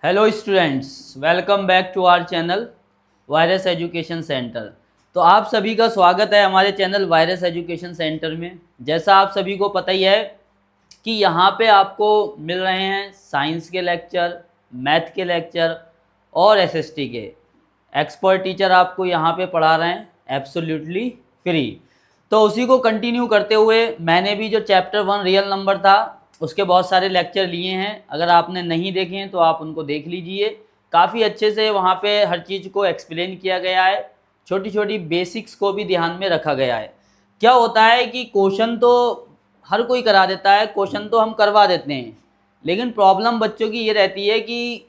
Hello students, welcome back to our channel virus education centre. तो आप सभी का स्वागत है हमारे चैनल वायरस एजुकेशन सेंटर में। जैसा आप सभी को पता ही है कि यहाँ पे आपको मिल रहे हैं साइंस के लेक्चर, मैथ के लेक्चर और एसएसटी के एक्सपर्ट टीचर आपको यहाँ पे पढ़ा रहे हैं एब्सोल्युटली फ्री। तो उसी को कंटिन्यू करते हुए मैंने भी जो चैप्टर 1 रियल नंबर था उसके बहुत सारे लेक्चर लिए हैं। अगर आपने नहीं देखे हैं तो आप उनको देख लीजिए। काफ़ी अच्छे से वहाँ पे हर चीज़ को एक्सप्लेन किया गया है, छोटी छोटी बेसिक्स को भी ध्यान में रखा गया है। क्या होता है कि क्वेश्चन तो हर कोई करा देता है, क्वेश्चन तो हम करवा देते हैं, लेकिन प्रॉब्लम बच्चों की ये रहती है कि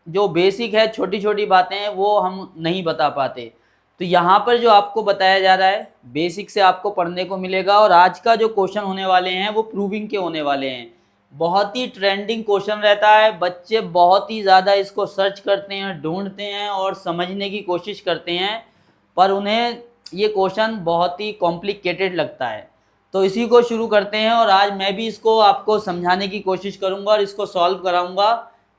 जो बेसिक है, छोटी छोटी बातें हैं, वो हम नहीं बता पाते। तो यहाँ पर जो आपको बताया जा रहा है बेसिक से आपको पढ़ने को मिलेगा। और आज का जो क्वेश्चन होने वाले हैं वो प्रूविंग के होने वाले हैं। बहुत ही ट्रेंडिंग क्वेश्चन रहता है, बच्चे बहुत ही ज़्यादा इसको सर्च करते हैं, ढूंढते हैं और समझने की कोशिश करते हैं, पर उन्हें ये क्वेश्चन बहुत ही कॉम्प्लिकेटेड लगता है। तो इसी को शुरू करते हैं और आज मैं भी इसको आपको समझाने की कोशिश करूंगा और इसको सॉल्व कराऊंगा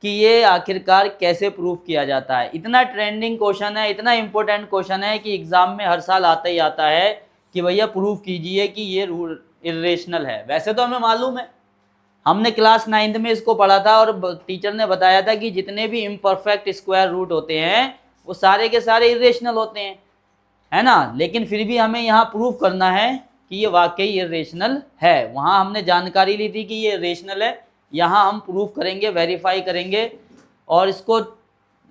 कि ये आखिरकार कैसे प्रूव किया जाता है। इतना ट्रेंडिंग क्वेश्चन है, इतना इंपॉर्टेंट क्वेश्चन है कि एग्जाम में हर साल आता ही आता है कि भैया प्रूव कीजिए कि ये रूल इरेशनल है। वैसे तो हमें मालूम है, हमने क्लास 9th में इसको पढ़ा था और टीचर ने बताया था कि जितने भी इम्परफेक्ट स्क्वायर रूट होते हैं वो सारे के सारे इरेशनल होते हैं, है ना। लेकिन फिर भी हमें यहाँ प्रूव करना है कि ये वाकई इरेशनल है। वहाँ हमने जानकारी ली थी कि ये इरेशनल है, यहाँ हम प्रूव करेंगे, वेरीफाई करेंगे और इसको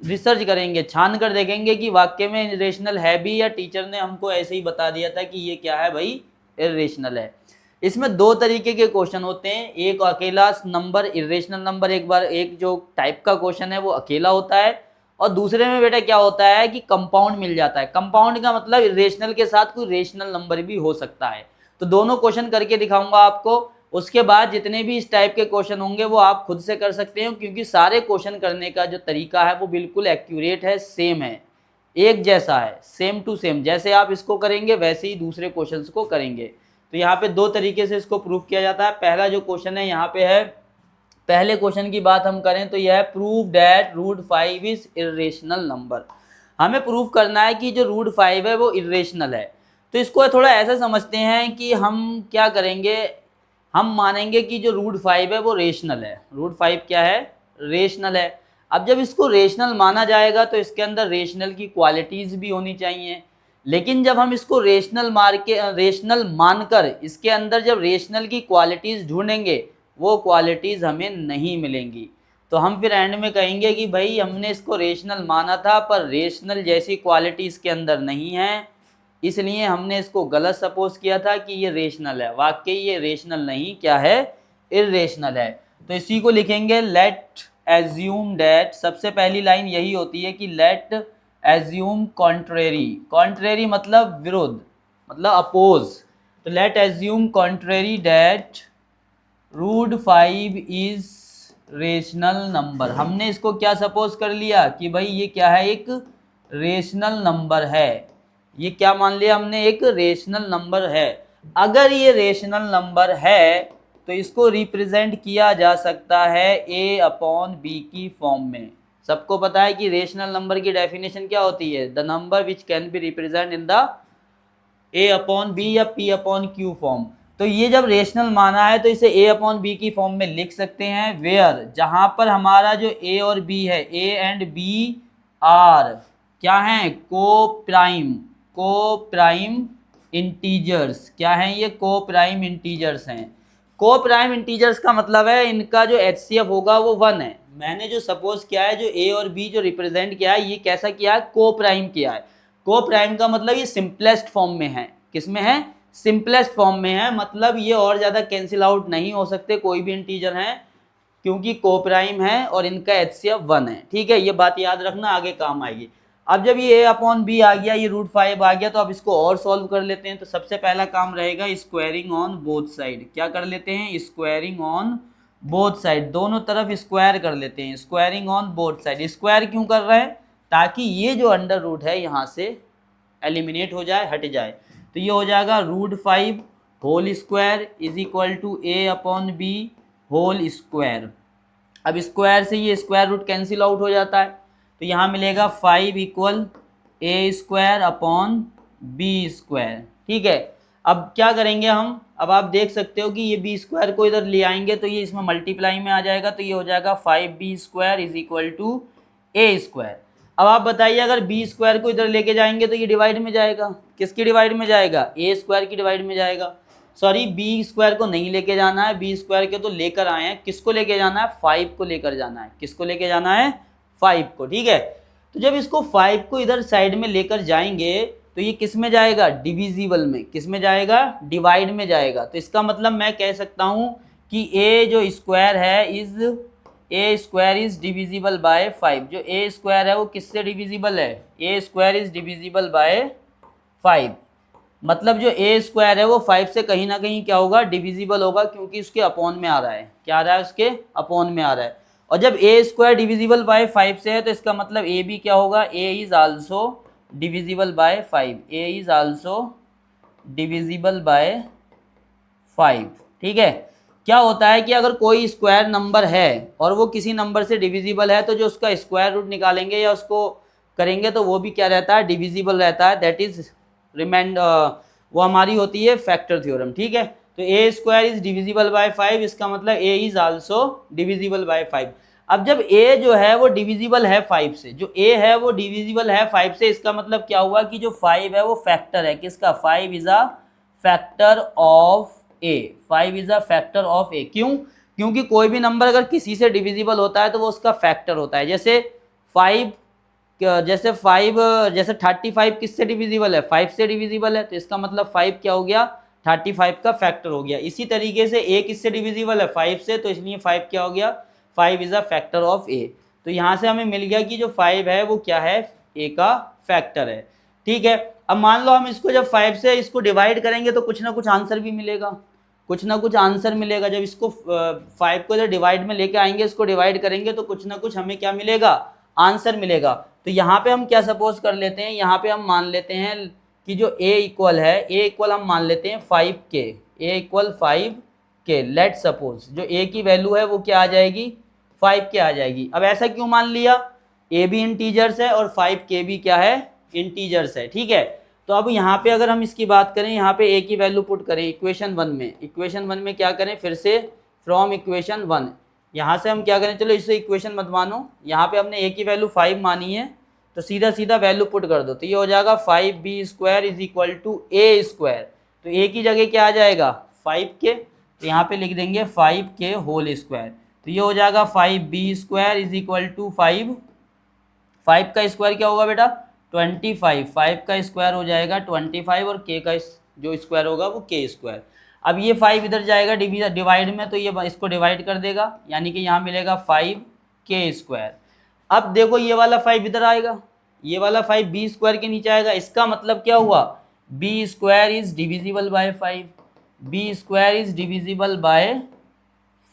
रिसर्च करेंगे, छान कर देखेंगे कि वाकई में इरेशनल है भी या टीचर ने हमको ऐसे ही बता दिया था कि ये क्या है भाई, इरेशनल है। इसमें दो तरीके के क्वेश्चन होते हैं, एक अकेला नंबर इरेशनल नंबर, एक जो टाइप का क्वेश्चन है वो अकेला होता है, और दूसरे में बेटा क्या होता है कि कंपाउंड मिल जाता है। कंपाउंड का मतलब इरेशनल के साथ कोई रेशनल नंबर भी हो सकता है। तो दोनों क्वेश्चन करके दिखाऊंगा आपको। उसके बाद जितने भी इस टाइप के क्वेश्चन होंगे वो आप खुद से कर सकते हो, क्योंकि सारे क्वेश्चन करने का जो तरीका है वो बिल्कुल एक्यूरेट है, सेम है, एक जैसा है, सेम टू सेम। जैसे आप इसको करेंगे वैसे ही दूसरे क्वेश्चन को करेंगे। तो यहाँ पे दो तरीके से इसको प्रूव किया जाता है। पहला जो क्वेश्चन है यहाँ पे है, पहले क्वेश्चन की बात हम करें तो यह है prove that root 5 is irrational number. हमें प्रूव करना है कि जो रूट 5 है वो इरेशनल है। तो इसको थोड़ा ऐसा समझते हैं कि हम क्या करेंगे, हम मानेंगे कि जो रूट 5 है वो रेशनल है। रूट 5 क्या है, रेशनल है। अब जब इसको रेशनल माना जाएगा तो इसके अंदर रेशनल की क्वालिटीज भी होनी चाहिए। लेकिन जब हम इसको रेशनल मानकर इसके अंदर जब रेशनल की क्वालिटीज ढूंढेंगे वो क्वालिटीज हमें नहीं मिलेंगी। तो हम फिर एंड में कहेंगे कि भाई हमने इसको रेशनल माना था पर रेशनल जैसी क्वालिटी इसके अंदर नहीं है, इसलिए हमने इसको गलत सपोज किया था कि ये रेशनल है। वाकई ये रेशनल नहीं, क्या है, इरेशनल है। तो इसी को लिखेंगे लेट एज्यूम दैट। सबसे पहली लाइन यही होती है कि लेट एज्यूम कॉन्ट्रेरी। कॉन्ट्रेरी मतलब विरोध, मतलब अपोज। तो let assume contrary that root 5 is rational number. हमने इसको क्या सपोज कर लिया कि भाई ये क्या है, एक रेशनल नंबर है। ये क्या मान लिया हमने, एक रेशनल नंबर है। अगर ये रेशनल नंबर है तो इसको रिप्रेजेंट किया जा सकता है a अपॉन बी की फॉर्म में। सबको पता है कि रेशनल नंबर की डेफिनेशन क्या होती है, the number which can be represent in the a upon B या p अपॉन q फॉर्म। तो ये जब रेशनल माना है तो इसे a अपॉन बी की फॉर्म में लिख सकते हैं, वेयर, जहां पर हमारा जो a और b है, a एंड b आर क्या है, को प्राइम इंटीजर्स। क्या हैं ये, को प्राइम इंटीजर्स हैं। को प्राइम इंटीजर्स का मतलब है इनका जो HCF होगा वो 1 है। मैंने जो सपोज किया है, जो a और b जो रिप्रेजेंट किया है, ये कैसा किया है, को प्राइम किया है। को प्राइम का मतलब ये सिंपलेस्ट फॉर्म में है। किसमें है, सिंपलेस्ट फॉर्म में है, मतलब ये और ज्यादा कैंसिल आउट नहीं हो सकते कोई भी इंटीजर हैं, क्योंकि को प्राइम है और इनका HCF 1 है। ठीक है, ये बात याद रखना, आगे काम आएगी। अब जब ये a अपॉन बी आ गया, ये रूट 5 आ गया, तो अब इसको और सॉल्व कर लेते हैं। तो सबसे पहला काम रहेगा स्क्वायरिंग ऑन बोथ साइड। क्या कर लेते हैं, स्क्वायरिंग ऑन बोथ साइड, दोनों तरफ स्क्वायर कर लेते हैं। Squaring on both side, square क्यों कर रहे हैं, ताकि ये जो अंडर रूट है यहाँ से एलिमिनेट हो जाए, हट जाए। तो ये हो जाएगा root 5 whole square is equal to a upon B whole square. अब स्क्वायर से ये स्क्वायर रूट कैंसिल आउट हो जाता है, तो यहाँ मिलेगा 5 इक्वल ए स्क्वायर अपॉन बी स्क्वायर। ठीक है, अब क्या करेंगे हम, अब आप देख सकते हो कि ये बी स्क्वायर को इधर ले आएंगे तो ये इसमें मल्टीप्लाई में आ जाएगा, तो ये हो जाएगा 5b square is equal to A square. अब आप बताइए अगर बी स्क्वायर को इधर लेके जाएंगे तो ये डिवाइड में जाएगा, किसकी डिवाइड में जाएगा, ए स्क्वायर की डिवाइड में जाएगा। सॉरी, बी स्क्वायर को नहीं लेके जाना है, बी स्क्वायर के तो लेकर आए हैं, किसको लेके जाना है, 5 को लेकर जाना है, किसको लेके जाना है, 5 को। ठीक है, तो जब इसको 5 को इधर साइड में लेकर जाएंगे तो ये किस में जाएगा, डिविजिबल में, किस में जाएगा, डिवाइड में जाएगा। तो इसका मतलब मैं कह सकता हूं कि ए जो स्क्वायर है ए स्क्वायर इज डिविजिबल बाय 5। जो ए स्क्वायर है वो किससे डिविजिबल है, ए स्क्वायर इज डिविजिबल बाय 5। मतलब जो ए स्क्वायर है वो 5 से कहीं ना कहीं क्या होगा, डिविजिबल होगा, क्योंकि उसके अपॉन में आ रहा है, क्या आ रहा है, उसके अपॉन में आ रहा है। और जब ए स्क्वायर डिविजिबल बाय 5 से है तो इसका मतलब ए भी क्या होगा, A is also divisible by 5, A is also divisible by 5। ठीक है, क्या होता है कि अगर कोई स्क्वायर नंबर है और वो किसी नंबर से डिविजिबल है तो जो उसका स्क्वायर रूट निकालेंगे या उसको करेंगे तो वो भी क्या रहता है, डिविजिबल रहता है। दैट इज रिमाइंड, वो हमारी होती है फैक्टर थ्योरम। ठीक है, तो ए स्क्वायर इज डिविजिबल बाय 5, इसका मतलब ए इज आल्सो डिविजिबल बाय 5। अब जब ए जो है वो डिविजिबल है 5 से, जो ए है वो डिविजिबल है 5 से, इसका मतलब क्या हुआ कि जो 5 है वो फैक्टर है किसका, 5 is a factor of A, 5 is a factor of A. क्यों, क्योंकि कोई भी नंबर अगर किसी से डिविजिबल होता है तो वो उसका फैक्टर होता है। जैसे 5 जैसे 35 किससे डिविजिबल है, 5 से डिविजिबल है, तो इसका मतलब 5 क्या हो गया, 35 का फैक्टर हो गया। इसी तरीके से ए किससे डिविजिबल है, 5 से, तो इसलिए 5 क्या हो गया, 5 इज अ फैक्टर ऑफ ए। तो यहाँ से हमें मिल गया कि जो 5 है वो क्या है, ए का फैक्टर है। ठीक है, अब मान लो हम इसको जब 5 से इसको डिवाइड करेंगे तो कुछ ना कुछ आंसर भी मिलेगा, कुछ ना कुछ आंसर मिलेगा। जब इसको 5 को जब डिवाइड में लेके आएंगे, इसको डिवाइड करेंगे तो कुछ ना कुछ हमें क्या मिलेगा, आंसर मिलेगा। तो यहाँ पे हम क्या सपोज कर लेते हैं, यहाँ पे हम मान लेते हैं कि जो a इक्वल है, a इक्वल हम मान लेते हैं 5k, a equal 5k। Let suppose जो a की वैल्यू है वो क्या आ जाएगी, 5k आ जाएगी। अब ऐसा क्यों मान लिया, a भी इंटीजर्स है और 5k भी क्या है, इंटीजर्स है। ठीक है, तो अब यहाँ पे अगर हम इसकी बात करें, यहाँ पे a की वैल्यू पुट करें इक्वेशन 1 में, इक्वेशन 1 में क्या करें, फिर से फ्रॉम इक्वेशन 1, यहाँ से हम क्या करें, चलो इसे इक्वेशन मत मानो, यहाँ पे हमने a की वैल्यू 5 मानी है तो सीधा सीधा वैल्यू पुट कर दो, तो ये हो जाएगा 5b square is equal to A square. तो a की जगह क्या आ जाएगा, 5k, तो यहाँ पे लिख देंगे 5k होल स्क्वायर। तो ये हो जाएगा 5b square is equal to 5 का स्क्वायर क्या होगा बेटा, 25, 5 का स्क्वायर हो जाएगा 25 और k का जो स्क्वायर होगा वो k स्क्वायर। अब ये 5 इधर जाएगा डिवाइड में, तो ये इसको डिवाइड कर देगा, यानी कि यहाँ मिलेगा 5k स्क्वायर। अब देखो ये वाला 5 इधर आएगा, ये वाला 5 बी स्क्वायर के नीचे आएगा, इसका मतलब क्या हुआ, B square is divisible by 5, B square is divisible by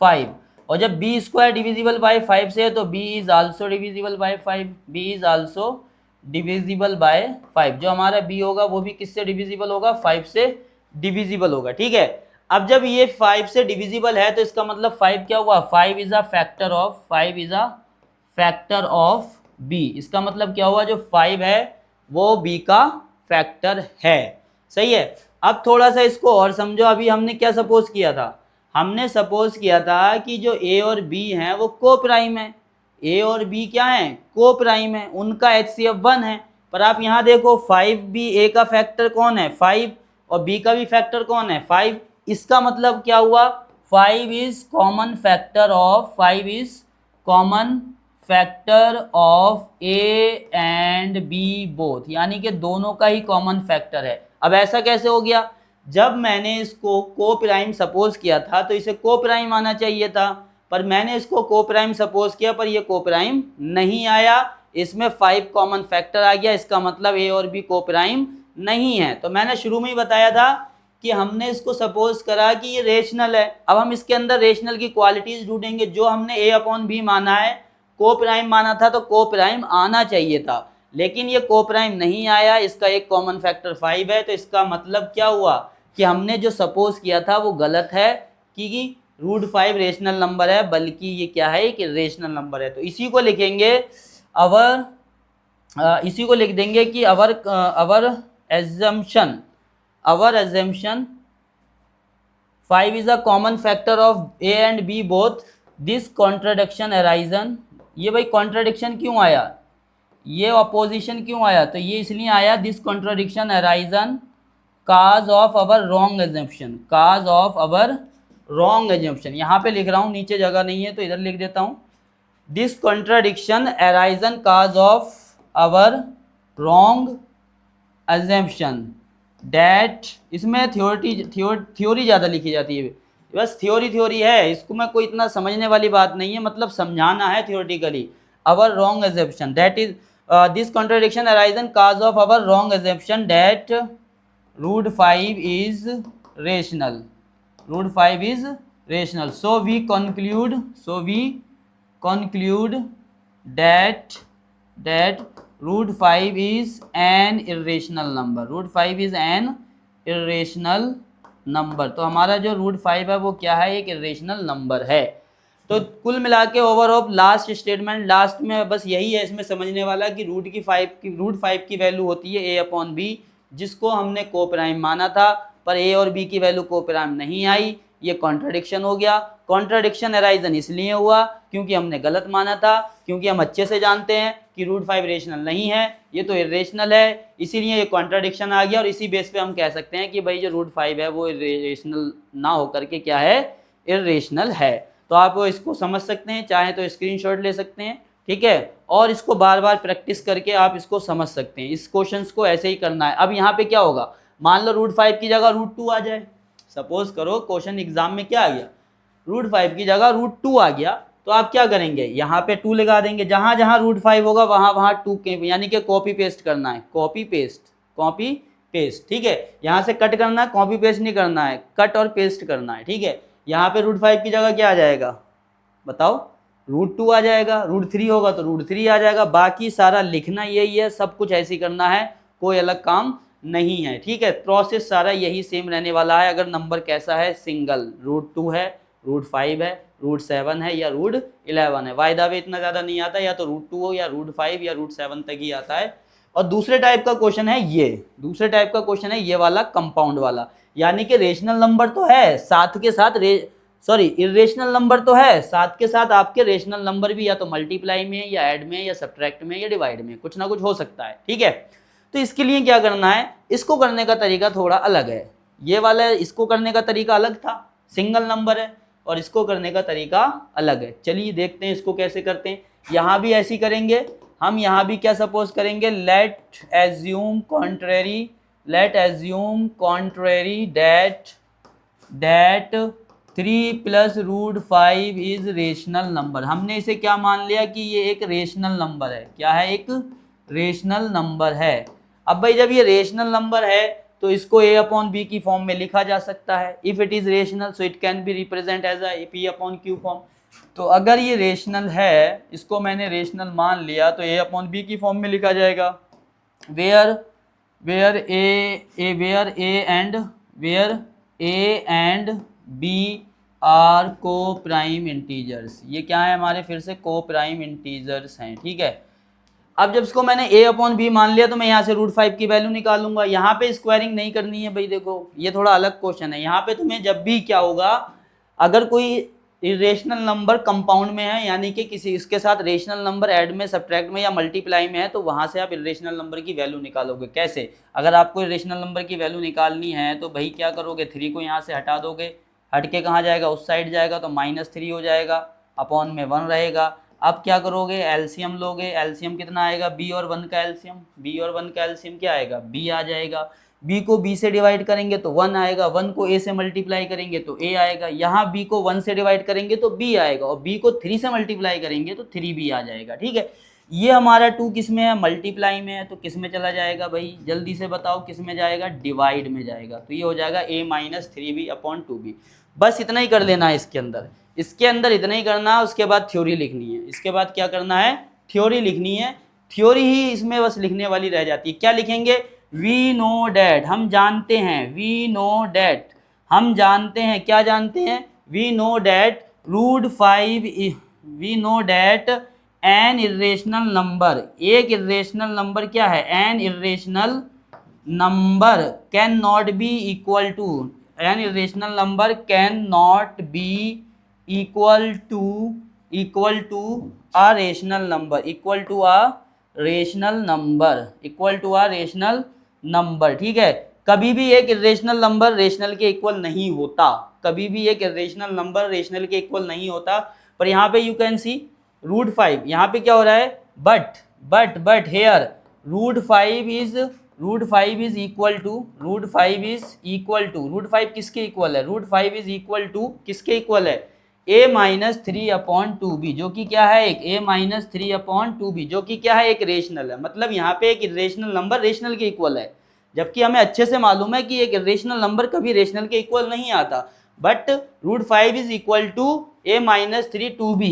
5। और जब बी स्क्वायर डिविजिबल बाय 5 से है तो B is also divisible by 5, B is also divisible by 5। जो हमारा बी होगा वो भी किससे डिविजिबल होगा, 5 से डिविजिबल होगा। ठीक है, अब जब ये 5 से डिविजिबल है तो इसका मतलब 5 क्या हुआ, 5 is a factor of, 5 is a factor of B. इसका मतलब क्या हुआ, जो 5 है वो b का फैक्टर है। सही है, अब थोड़ा सा इसको और समझो। अभी हमने क्या सपोज किया था, हमने सपोज किया था कि जो a और b हैं वो को प्राइम है, a और b क्या है, को प्राइम है, उनका HCF 1 है। पर आप यहाँ देखो 5 भी a का फैक्टर कौन है, 5, और b का भी फैक्टर कौन है, 5। इसका मतलब क्या हुआ, 5 is common factor of, 5 is common factor of A and B both, यानी कि दोनों का ही कॉमन फैक्टर है। अब ऐसा कैसे हो गया, जब मैंने इसको को प्राइम सपोज किया था तो इसे को प्राइम आना चाहिए था, पर मैंने इसको को प्राइम सपोज किया पर ये को प्राइम नहीं आया, इसमें 5 कॉमन फैक्टर आ गया, इसका मतलब ए और बी को प्राइम नहीं है। तो मैंने शुरू में ही बताया था कि हमने इसको सपोज करा कि ये रेशनल है। अब हम इसके अंदर रेशनल की क्वालिटीज ढूंढेंगे। जो हमने ए अपॉन बी माना है, को प्राइम माना था, तो को प्राइम आना चाहिए था, लेकिन ये को प्राइम नहीं आया, इसका एक कॉमन फैक्टर 5 है। तो इसका मतलब क्या हुआ कि हमने जो सपोज किया था वो गलत है, कि √5 रेशनल नंबर है, बल्कि ये क्या है, एक इरेशनल नंबर है। तो इसी को लिखेंगे अवर, इसी को लिख देंगे कि अवर assumption 5 is a common factor of A and B both. This contradiction arising, ये भाई कॉन्ट्रडिक्शन क्यों आया, ये अपोजिशन क्यों आया, तो ये इसलिए आया this contradiction arisen cause of our wrong assumption, cause of our wrong assumption. यहाँ पे लिख रहा हूँ, नीचे जगह नहीं है तो इधर लिख देता हूँ, this contradiction arisen cause of our wrong assumption that, इसमें थ्योरी ज़्यादा लिखी जाती है, बस थ्योरी है, इसको मैं कोई इतना समझने वाली बात नहीं है, मतलब समझाना है theoretically. Our wrong assumption that is this contradiction arisen cause of our wrong assumption that √5 is rational, √5 is rational. So we conclude that √5 is an irrational number, √5 is an irrational number। तो हमारा जो √5 है वो क्या है, एक irrational number है। तो कुल मिला के ओवरऑल लास्ट स्टेटमेंट, लास्ट में बस यही है इसमें समझने वाला कि √5 की वैल्यू होती है A/B, जिसको हमने को प्राइम माना था, पर A और B की वैल्यू को प्राइम नहीं आई, ये कॉन्ट्रडिक्शन हो गया। कॉन्ट्रडिक्शन अराइजन इसलिए हुआ क्योंकि हमने गलत माना था, क्योंकि हम अच्छे से जानते हैं कि √5 रेशनल नहीं है, ये तो इरेशनल है, इसीलिए ये कॉन्ट्रडिक्शन आ गया। और इसी बेस पे हम कह सकते हैं कि भाई जो √5 है वो इरेशनल ना होकर के क्या है, इरेशनल है। तो आप इसको समझ सकते हैं, चाहे तो स्क्रीनशॉट ले सकते हैं, ठीक है, और इसको बार बार प्रैक्टिस करके आप इसको समझ सकते हैं। इस क्वेश्चंस को ऐसे ही करना है। अब यहाँ पे क्या होगा, मान लो √5 की जगह √2 आ जाए, सपोज करो क्वेश्चन एग्जाम में क्या आ गया, √5 की जगह √2 आ गया, तो आप क्या करेंगे, यहाँ पे 2 लगा देंगे, जहाँ जहाँ √5 होगा वहाँ 2 के, यानी कि कॉपी पेस्ट करना है, कॉपी पेस्ट, ठीक है। यहाँ से कट करना है, कॉपी पेस्ट नहीं करना है, कट और पेस्ट करना है, ठीक है। यहाँ पे √5 की जगह क्या आ जाएगा, बताओ, √2 आ जाएगा, √3 होगा तो √3 आ जाएगा। बाकी सारा लिखना यही है, सब कुछ ऐसे ही करना है, कोई अलग काम नहीं है, ठीक है। प्रोसेस सारा यही सेम रहने वाला है। अगर नंबर कैसा है, सिंगल, √2 है, √5 है, √7 है या √11 है, वायदा भी इतना ज़्यादा नहीं आता, या तो √2 हो या √5 या √7 तक ही आता है। और दूसरे टाइप का क्वेश्चन है ये, दूसरे टाइप का क्वेश्चन है ये वाला, कंपाउंड वाला, यानी कि रेशनल नंबर तो है, साथ के साथ इरेशनल नंबर तो है, साथ के साथ आपके रेशनल नंबर भी या तो मल्टीप्लाई में या ऐड में या सब्ट्रैक्ट में या डिवाइड में कुछ ना कुछ हो सकता है, ठीक है। तो इसके लिए क्या करना है, इसको करने का तरीका थोड़ा अलग है, ये वाला इसको करने का तरीका अलग था, सिंगल नंबर है, और इसको करने का तरीका अलग है। चलिए देखते हैं इसको कैसे करते हैं। यहाँ भी ऐसी करेंगे हम, यहाँ भी क्या सपोज करेंगे, let assume contrary that 3 + √5 is rational number. हमने इसे क्या मान लिया कि ये एक रेशनल नंबर है, क्या है, एक रेशनल नंबर है। अब भाई जब ये रेशनल नंबर है तो इसको A/B की फॉर्म में लिखा जा सकता है। If it is rational so it can be represent as P/Q form. तो अगर ये रेशनल है, इसको मैंने रेशनल मान लिया, तो A/B की फॉर्म में लिखा जाएगा, where A and B are coprime integers. ये क्या है हमारे, फिर से को प्राइम इंटीजर्स हैं, ठीक है। अब जब इसको मैंने A/B मान लिया तो मैं यहाँ से √5 की वैल्यू निकालूंगा। यहाँ पे स्क्वायरिंग नहीं करनी है भाई, देखो ये थोड़ा अलग क्वेश्चन है। यहाँ पे तुम्हें जब भी क्या होगा, अगर कोई इरेशनल नंबर कंपाउंड में है, यानी कि किसी इसके साथ रेशनल नंबर ऐड में, सब्ट्रैक्ट में या मल्टीप्लाई में है, तो वहाँ से आप इरेशनल नंबर की वैल्यू निकालोगे। कैसे, अगर आपको इरेशनल नंबर की वैल्यू निकालनी है तो भाई क्या करोगे, 3 को यहाँ से हटा दोगे, हट के कहाँ जाएगा, उस साइड जाएगा, तो -3 हो जाएगा, अपॉन में 1 रहेगा। अब क्या करोगे, एलसीएम लोगे, एलसीएम कितना आएगा, b और 1 का एलसीएम क्या आएगा, b आ जाएगा। b को b से डिवाइड करेंगे तो 1 आएगा, 1 को a से मल्टीप्लाई करेंगे तो a आएगा, यहाँ b को 1 से डिवाइड करेंगे तो b आएगा, और b को 3 से मल्टीप्लाई करेंगे तो 3b आ जाएगा, ठीक है। ये हमारा 2 किस में है, मल्टीप्लाई में है, तो किस में चला जाएगा भाई, जल्दी से बताओ किस में जाएगा, डिवाइड में जाएगा। तो ये हो जाएगा a - 3b/2b। बस इतना ही कर लेना है इसके अंदर इतना ही करना है। उसके बाद थ्योरी लिखनी है, इसके बाद क्या करना है, थ्योरी लिखनी है। थ्योरी ही इसमें बस लिखने वाली रह जाती है। क्या लिखेंगे, वी नो डैट, हम जानते हैं, वी नो डैट, हम जानते हैं, क्या जानते हैं, we know that root 5, we know that an irrational number, एक इरेशनल नंबर क्या है, an irrational number can not be equal to, an irrational number can not be equal to a rational number, equal to a rational number, equal to a rational number. ठीक है, कभी भी एक irrational number rational के इक्वल नहीं होता, कभी भी एक इरेशनल नंबर रेशनल के इक्वल नहीं होता। पर यहाँ पे यू कैन सी रूट 5, यहाँ पे क्या हो रहा है, but here root 5 is, root 5 is equal to, root 5 is equal to, root 5 किसके इक्वल है, रूट 5 इज इक्वल टू किसके इक्वल है, a माइनस 3/2b, जो कि क्या है, एक a माइनस 3/2b, जो कि क्या है, एक रेशनल है। मतलब यहाँ पे एक इरेशनल नंबर रेशनल के इक्वल है, जबकि हमें अच्छे से मालूम है कि एक इरेशनल नंबर कभी रेशनल के इक्वल नहीं आता। But root 5 is equal to a minus 3/2b,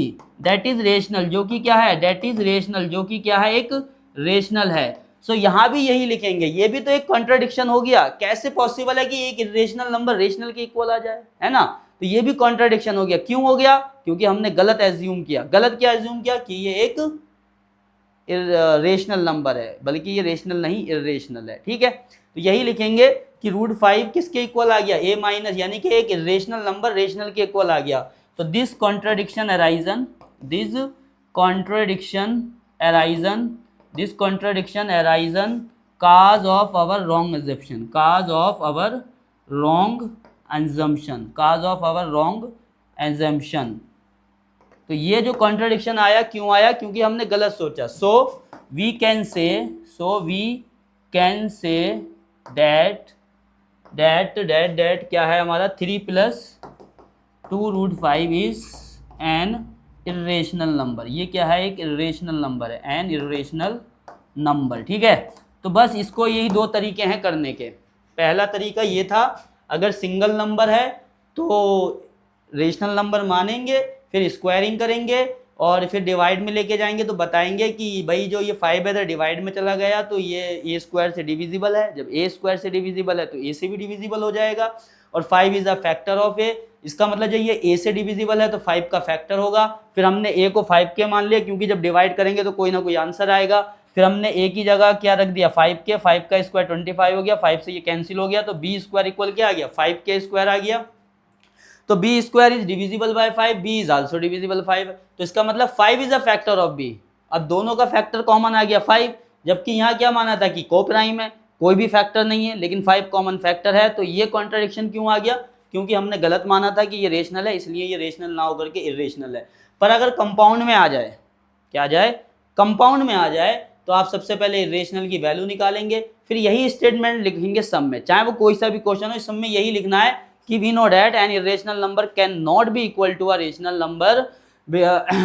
that is rational, जो कि क्या है, दैट इज रेशनल, जो कि क्या है, एक रेशनल है। सो यहाँ भी यही लिखेंगे। ये भी तो एक कॉन्ट्रडिक्शन हो गया, कैसे पॉसिबल है कि एक इरेशनल नंबर रेशनल के इक्वल आ जाए, है ना। तो ये भी कॉन्ट्रडिक्शन हो गया। क्यों हो गया, क्योंकि हमने गलत एज्यूम किया। गलत क्या एज्यूम किया, कि ये एक रेशनल नंबर है, बल्कि ये रेशनल नहीं इरेशनल है। ठीक है, तो यही लिखेंगे कि रूट 5 किसके इक्वल आ गया, a माइनस, यानी कि एक इरेशनल नंबर रेशनल के इक्वल आ गया। तो this contradiction arisen, this contradiction arisen, this contradiction arisen cause of our wrong assumption, cause of our wrong assumption, cause of our wrong assumption। तो ये जो कॉन्ट्रडिक्शन आया, क्यों आया, क्योंकि हमने गलत सोचा। सो we can say, so we can say that क्या है हमारा, 3+2 root 5 is an irrational number. ये क्या है, एक इरेशनल नंबर है, एन इरेशनल नंबर। ठीक है, तो बस इसको यही दो तरीके हैं करने के। पहला तरीका ये था, अगर सिंगल नंबर है तो रेशनल नंबर मानेंगे, फिर स्क्वायरिंग करेंगे और फिर डिवाइड में लेके जाएंगे तो बताएंगे कि भाई जो ये 5 है तो डिवाइड में चला गया तो ये ए स्क्वायर से डिविजिबल है। जब ए स्क्वायर से डिविजिबल है तो ए से भी डिविजिबल हो जाएगा। और 5 इज अ फैक्टर ऑफ ए, इसका मतलब जब ये ए से डिविजिबल है तो 5 का फैक्टर होगा। फिर हमने ए को 5 के मान लिया, क्योंकि जब डिवाइड करेंगे तो कोई ना कोई आंसर आएगा। फिर हमने ए की जगह क्या रख दिया, 5 के, 5 का स्क्वायर 25 हो गया, 5 से ये कैंसिल हो गया, तो बी स्क्वायर इक्वल क्या आ गया, 5 के स्क्वायर आ गया। तो B square is divisible by 5, B is also divisible 5, तो इसका मतलब 5 is a factor of B. अब दोनों का फैक्टर कॉमन आ गया 5, जबकि यहाँ क्या माना था कि को प्राइम है, कोई भी फैक्टर नहीं है, लेकिन 5 कॉमन फैक्टर है। तो ये कॉन्ट्रडिक्शन क्यों आ गया, क्योंकि हमने गलत माना था कि ये रेशनल है, इसलिए ये रेशनल ना होकर के इरेशनल है। पर अगर कंपाउंड में आ जाए, क्या आ जाए, कंपाउंड में आ जाए, तो आप सबसे पहले इरेशनल की वैल्यू निकालेंगे, फिर यही स्टेटमेंट लिखेंगे सम में, चाहे वो कोई सा भी क्वेश्चन हो, इस सम में यही लिखना है कि we know that an irrational number cannot be equal to a rational number,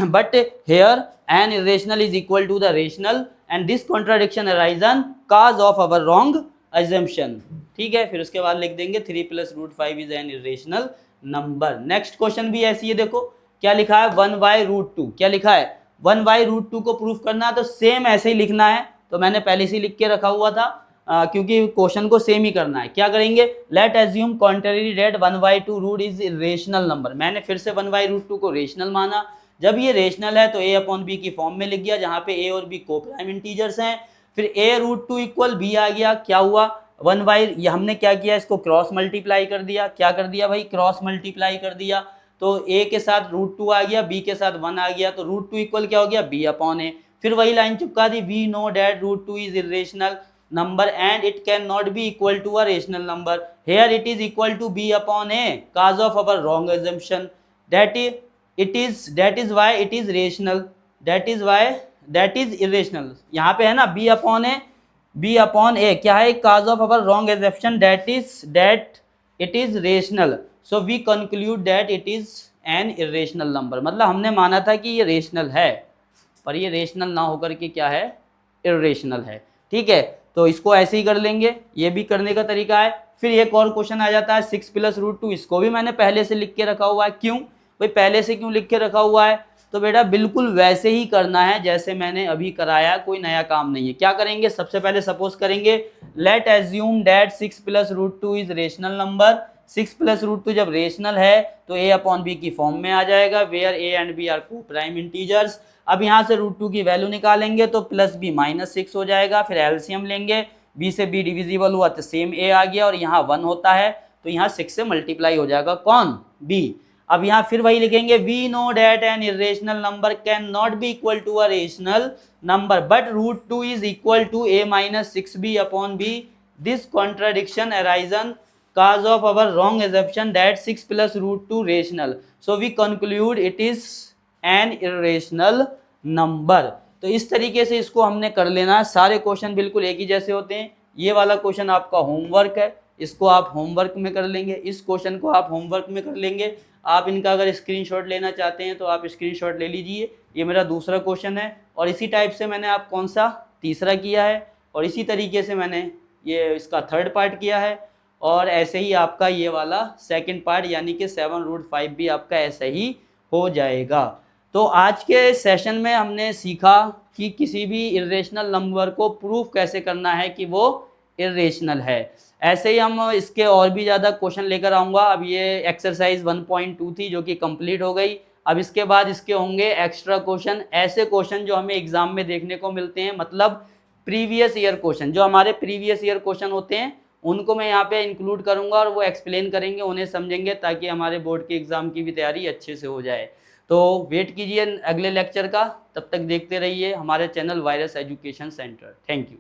but here an irrational is equal to the rational and this contradiction arisen cause of our wrong assumption। ठीक है, फिर उसके बाद लिख देंगे 3+√5 is an irrational number। Next question भी ऐसी है, देखो क्या लिखा है, 1/√2, क्या लिखा है, 1/√2 को प्रूफ करना है तो सेम ऐसे ही लिखना है। तो मैंने पहले से लिख के रखा हुआ था, क्योंकि क्वेश्चन को सेम ही करना है। क्या करेंगे, let assume contrary that 1/2 root is rational number. मैंने फिर से 1/√2 को रेशनल माना। जब ये रेशनल है तो a/b की फॉर्म में लिख गया, जहाँ पे a और b को प्राइम इंटीजर्स हैं। फिर a√2 इक्वल b आ गया, क्या हुआ, 1/, ये हमने क्या किया, इसको क्रॉस मल्टीप्लाई कर दिया। क्या कर दिया भाई, क्रॉस मल्टीप्लाई कर दिया। तो a के साथ √2 आ गया, b के साथ 1 आ गया, तो √2 इक्वल क्या हो गया, b/a। फिर वही लाइन चिपका दी, we know that √2 is irrational number and it cannot be equal to a rational number, here it is equal to b/a cause of our wrong assumption, that is why it is rational, that is why that is irrational। यहाँ पे है ना b/a क्या है, cause of our wrong assumption, that it is rational, so we conclude that it is an irrational number। मतलब हमने माना था कि ये रेशनल है, पर ये रेशनल ना होकर के क्या है, इरेशनल है। ठीक है, तो इसको ऐसे ही कर लेंगे, ये भी करने का तरीका है। फिर एक और क्वेश्चन आ जाता है 6+√2, इसको भी मैंने पहले से लिख के रखा हुआ है। क्यों भाई, पहले से क्यों लिख के रखा हुआ है, तो बेटा बिल्कुल वैसे ही करना है जैसे मैंने अभी कराया, कोई नया काम नहीं है। क्या करेंगे, सबसे पहले सपोज करेंगे, let assume that 6+√2 is rational number, 6 plus root two जब रेशनल है तो a अपॉन बी की फॉर्म में आ जाएगा, where a and b are coprime integers. अब यहाँ से रूट टू की वैल्यू निकालेंगे तो प्लस बी माइनस 6 हो जाएगा, फिर एलसीएम लेंगे, b से b डिविजिबल हुआ तो सेम a आ गया, और यहाँ 1 होता है तो यहाँ 6 से मल्टीप्लाई हो जाएगा, कौन, b। अब यहाँ फिर वही लिखेंगे, we know that an irrational number can not be equal to a rational number but root two is equal to a minus 6b upon b। This contradiction arisen cause of our wrong assumption that 6 plus root 2 rational, so we conclude it is an irrational number। तो इस तरीके से इसको हमने कर लेना। सारे question बिल्कुल एक ही जैसे होते हैं। ये वाला क्वेश्चन आपका होमवर्क है, इसको आप होमवर्क में कर लेंगे, इस क्वेश्चन को आप होमवर्क में कर लेंगे। आप इनका अगर स्क्रीनशॉट लेना चाहते हैं तो आप स्क्रीनशॉट ले लीजिए। ये मेरा दूसरा क्वेश्चन है, और इसी टाइप से मैंने आप कौन सा तीसरा किया है, और इसी तरीके से मैंने ये इसका थर्ड पार्ट किया है, और ऐसे ही आपका ये वाला सेकंड पार्ट यानी कि 7√5 भी आपका ऐसा ही हो जाएगा। तो आज के सेशन में हमने सीखा कि किसी भी इरेशनल नंबर को प्रूफ कैसे करना है कि वो इरेशनल है। ऐसे ही हम इसके और भी ज़्यादा क्वेश्चन लेकर आऊँगा। अब ये एक्सरसाइज 1.2 थी जो कि कंप्लीट हो गई। अब इसके बाद इसके होंगे एक्स्ट्रा क्वेश्चन, ऐसे क्वेश्चन जो हमें एग्जाम में देखने को मिलते हैं, मतलब प्रीवियस ईयर क्वेश्चन, जो हमारे प्रीवियस ईयर क्वेश्चन होते हैं उनको मैं यहाँ पे इंक्लूड करूँगा, और वो एक्सप्लेन करेंगे, उन्हें समझेंगे, ताकि हमारे बोर्ड के एग्ज़ाम की भी तैयारी अच्छे से हो जाए। तो वेट कीजिए अगले लेक्चर का, तब तक देखते रहिए हमारे channel virus education centre. Thank you.